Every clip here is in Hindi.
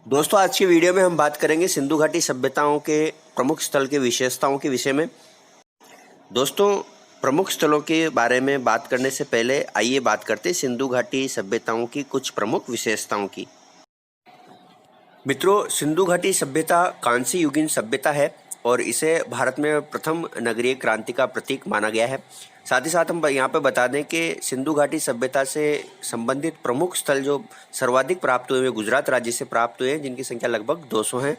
दोस्तों, आज की वीडियो में हम बात करेंगे सिंधु घाटी सभ्यताओं के प्रमुख स्थल के विशेषताओं के विषय में। दोस्तों, प्रमुख स्थलों के बारे में बात करने से पहले आइए बात करते हैं सिंधु घाटी सभ्यताओं की कुछ प्रमुख विशेषताओं की। मित्रों, सिंधु घाटी सभ्यता कांस्य युगीन सभ्यता है और इसे भारत में प्रथम नगरीय क्रांति का प्रतीक माना गया है। साथ ही साथ हम यहाँ पर बता दें कि सिंधु घाटी सभ्यता से संबंधित प्रमुख स्थल जो सर्वाधिक प्राप्त हुए गुजरात राज्य से प्राप्त हुए हैं, जिनकी संख्या लगभग 200 है।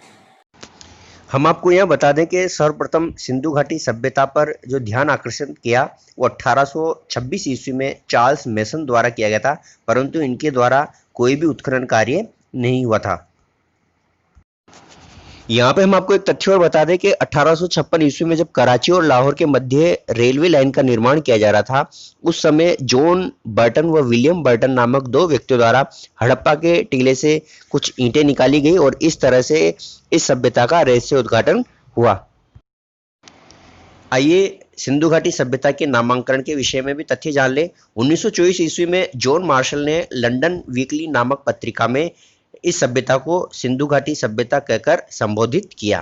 हम आपको यह बता दें कि सर्वप्रथम सिंधु घाटी सभ्यता पर जो ध्यान आकर्षित किया वो 1826 ईस्वी में चार्ल्स मेसन द्वारा किया गया था, परंतु इनके द्वारा कोई भी उत्खनन कार्य नहीं हुआ था। यहाँ पे हम आपको एक तथ्य और बता दें कि 1856 ईस्वी में जब कराची और लाहौर के मध्य रेलवे लाइन का निर्माण किया जा रहा था, उस समय जॉन बर्टन व विलियम बर्टन नामक दो व्यक्तियों द्वारा हड़प्पा के टीले से कुछ ईंटें निकाली गई और इस तरह से इस सभ्यता का रहस्य उद्घाटन हुआ। आइए सिंधु घाटी सभ्यता के नामांकन के विषय में भी तथ्य जान ले। 1924 ईस्वी में जॉन मार्शल ने लंदन वीकली नामक पत्रिका में इस सभ्यता को सिंधु घाटी सभ्यता कहकर संबोधित किया।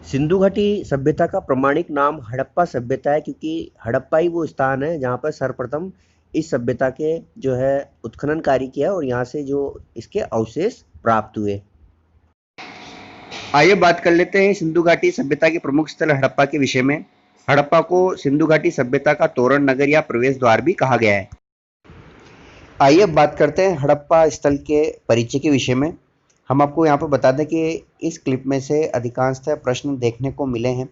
सिंधु घाटी सभ्यता का प्रमाणिक नाम हड़प्पा सभ्यता है, क्योंकि हड़प्पा ही वो स्थान है जहाँ पर सर्वप्रथम इस सभ्यता के जो है उत्खनन कार्य किया और यहाँ से जो इसके अवशेष प्राप्त हुए। आइए बात कर लेते हैं सिंधु घाटी सभ्यता के प्रमुख स्थल हड़प्पा के विषय में। हड़प्पा को सिंधु घाटी सभ्यता का तोरण नगर या प्रवेश द्वार भी कहा गया है। आइए अब बात करते हैं हड़प्पा स्थल के परिचय के विषय में। हम आपको यहाँ पर बता दें कि इस क्लिप में से अधिकांशतः प्रश्न देखने को मिले हैं,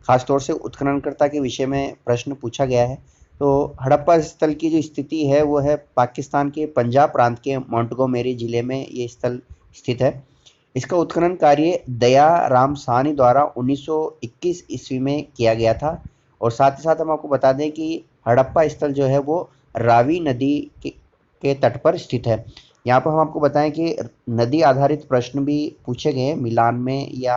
खासतौर से उत्खननकर्ता के विषय में प्रश्न पूछा गया है। तो हड़प्पा स्थल की जो स्थिति है वो है पाकिस्तान के पंजाब प्रांत के मोंटगोमेरी जिले में ये स्थल स्थित है। इसका उत्खनन कार्य दया राम साहनी द्वारा 1921 ईस्वी में किया गया था। और साथ ही साथ हम आपको बता दें कि हड़प्पा स्थल जो है वो रावी नदी के तट पर स्थित है। यहाँ पर हम आपको बताएं कि नदी आधारित प्रश्न भी पूछे गए हैं मिलान में या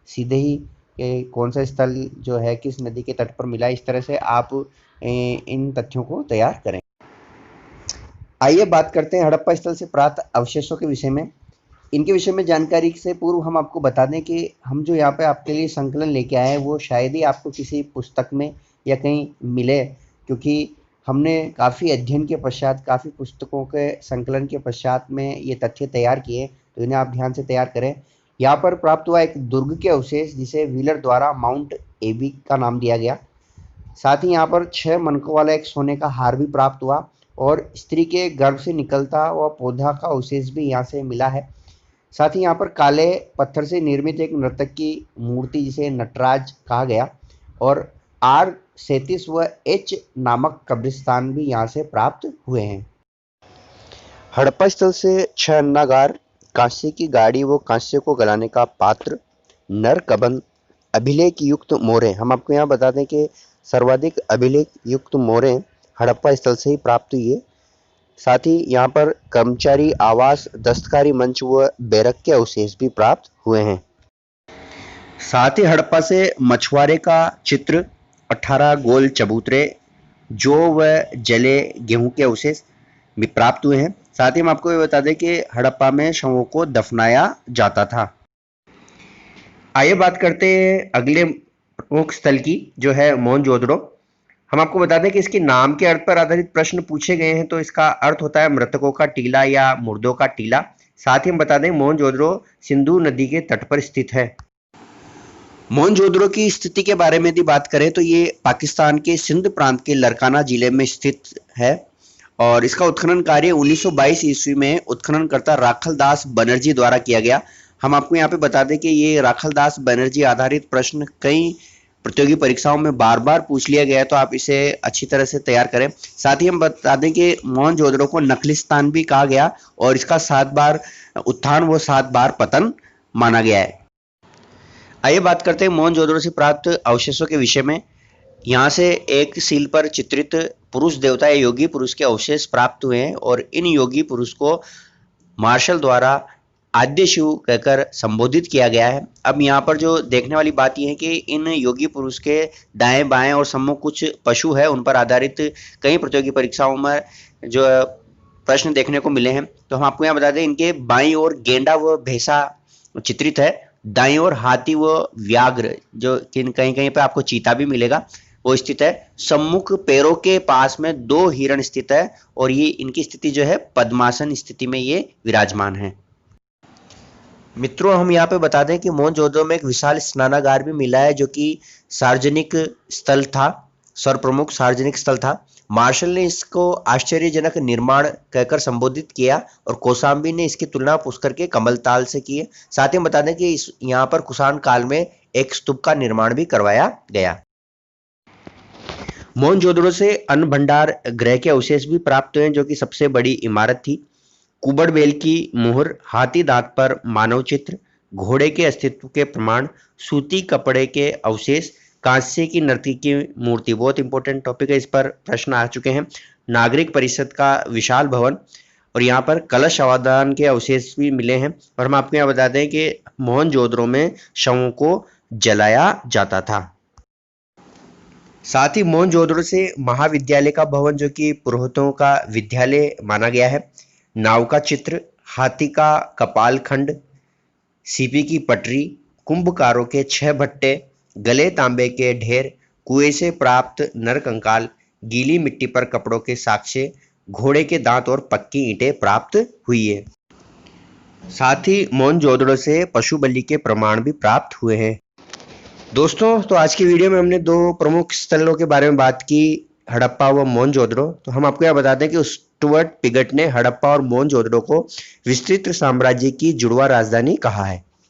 सीधे ही कि कौन सा स्थल जो है किस नदी के तट पर मिला, इस तरह से आप इन तथ्यों को तैयार करें। आइए बात करते हैं हड़प्पा स्थल से प्राप्त अवशेषों के विषय में। इनके विषय में जानकारी से पूर्व हम आपको बता दें कि हम जो यहाँ पे आपके लिए संकलन लेके आए हैं वो शायद ही आपको किसी पुस्तक में या कहीं मिले, क्योंकि हमने काफ़ी अध्ययन के पश्चात, काफ़ी पुस्तकों के संकलन के पश्चात में ये तथ्य तैयार किए, तो इन्हें आप ध्यान से तैयार करें। यहाँ पर प्राप्त हुआ एक दुर्ग के अवशेष जिसे व्हीलर द्वारा माउंट एबी का नाम दिया गया। साथ ही यहाँ पर 6 मनकों वाला एक सोने का हार भी प्राप्त हुआ और स्त्री के गर्भ से निकलता हुआ पौधा का अवशेष भी यहाँ से मिला है। साथ ही यहाँ पर काले पत्थर से निर्मित एक नर्तक की मूर्ति जिसे नटराज कहा गया और R37 व H नामक कब्रिस्तान भी यहाँ से प्राप्त हुए हैं। हड़प्पा स्थल से 6 अन्नागार, कांस्य की गाड़ी व कांस्य को गलाने का पात्र, नर कबंध, अभिलेख युक्त मोहरें। हम आपको यहाँ बता दें कि सर्वाधिक अभिलेख युक्त मोहरें हड़प्पा स्थल से ही प्राप्त हुई है। साथ ही यहाँ पर कर्मचारी आवास, दस्तकारी मंच व बैरक के अवशेष भी प्राप्त हुए हैं। साथ ही हड़प्पा से मछुआरे का चित्र, 18 गोल चबूतरे, जौ व जले गेहूं के अवशेष भी प्राप्त हुए हैं। साथ ही हम आपको ये बता दें कि हड़प्पा में शवों को दफनाया जाता था। आइए बात करते हैं अगले प्रमुख स्थल की, जो है मोहनजोदड़ो। हम आपको बता दें कि इसके नाम के अर्थ पर आधारित प्रश्न पूछे गए हैं, तो इसका अर्थ होता है मृतकों का टीला या मुर्दों का टीला। साथ ही हम बता दें मोहनजोदड़ो सिंधु नदी के तट पर स्थित है। मोहनजोदड़ो की स्थिति के बारे में यदि बात करें तो ये पाकिस्तान के सिंध प्रांत के लरकाना जिले में स्थित है और इसका उत्खनन कार्य 1922 ईस्वी में उत्खननकर्ता राखलदास बनर्जी द्वारा किया गया। हम आपको यहाँ पे बता दें कि ये राखलदास बनर्जी आधारित प्रश्न कई प्रतियोगी परीक्षाओं में बार बार पूछ लिया गया है, तो आप इसे अच्छी तरह से तैयार करें। साथ ही हम बता दें कि मोहनजोदड़ो को नखलिस्तान भी कहा गया और इसका 7 बार उत्थान व 7 बार पतन माना गया है। आइए बात करते हैं मोहनजोदड़ो से प्राप्त अवशेषों के विषय में। यहाँ से एक सील पर चित्रित पुरुष देवता या योगी पुरुष के अवशेष प्राप्त हुए हैं और इन योगी पुरुष को मार्शल द्वारा आद्य शिव कहकर संबोधित किया गया है। अब यहाँ पर जो देखने वाली बात यह है कि इन योगी पुरुष के दाएं बाएं और सम्मुख कुछ पशु है, उन पर आधारित कई प्रतियोगी परीक्षाओं में जो प्रश्न देखने को मिले हैं। तो हम आपको यहाँ बता दें, इनके बाईं ओर गेंडा व भैंसा चित्रित है, दाईं ओर हाथी व व्याघ्र, जो कहीं कहीं पे आपको चीता भी मिलेगा, वो स्थित है। सम्मुख पैरों के पास में 2 हिरण स्थित है और ये इनकी स्थिति जो है पद्मासन स्थिति में ये विराजमान है। मित्रों, हम यहाँ पे बता दें कि मोहनजोदड़ो में एक विशाल स्नानागार भी मिला है, जो कि सार्वजनिक स्थल था, सर्वप्रमुख सार्वजनिक स्थल था। मार्शल ने इसको आश्चर्यजनक निर्माण कहकर संबोधित किया और कौशाम्बी ने इसकी तुलना पुष्कर के कमलताल से की है। साथ ही बता दें कि यहाँ पर कुषाण काल में एक स्तूप का निर्माण भी करवाया गया। मोहनजोदड़ो से अन्न भंडार गृह के अवशेष भी प्राप्त हुए, जो कि सबसे बड़ी इमारत थी। कुबड़ बेल की मुहर, हाथी दांत पर मानव चित्र, घोड़े के अस्तित्व के प्रमाण, सूती कपड़े के अवशेष, कांस्य की नर्तकी की मूर्ति, बहुत इंपॉर्टेंट टॉपिक है, इस पर प्रश्न आ चुके हैं। नागरिक परिषद का विशाल भवन और यहाँ पर कलश अवदान के अवशेष भी मिले हैं। और हम आपको यहाँ बता दें कि मोहनजोदड़ो में शवों को जलाया जाता था। साथ ही मोहनजोदड़ो से महाविद्यालय का भवन, जो कि पुरोहितों का विद्यालय माना गया है, नाव का चित्र, हाथी का कपाल खंड, सीपी की पटरी, कुंभकारों के 6 भट्टे, गले तांबे के ढेर, कुएं से प्राप्त नर कंकाल, गीली मिट्टी पर कपड़ों के साक्ष्य, घोड़े के दांत और पक्की ईंटें प्राप्त हुई है। साथ ही मोहनजोदड़ो से पशु बलि के प्रमाण भी प्राप्त हुए हैं। दोस्तों, तो आज की वीडियो में हमने 2 प्रमुख स्थलों के बारे में बात की, हड़प्पा व मोहनजोदड़ो। तो हम आपको यह बता दें कि स्टुअर्ट पिगट ने हड़प्पा और मोहनजोदड़ो को विस्तृत साम्राज्य की जुड़वा राजधानी कहा है।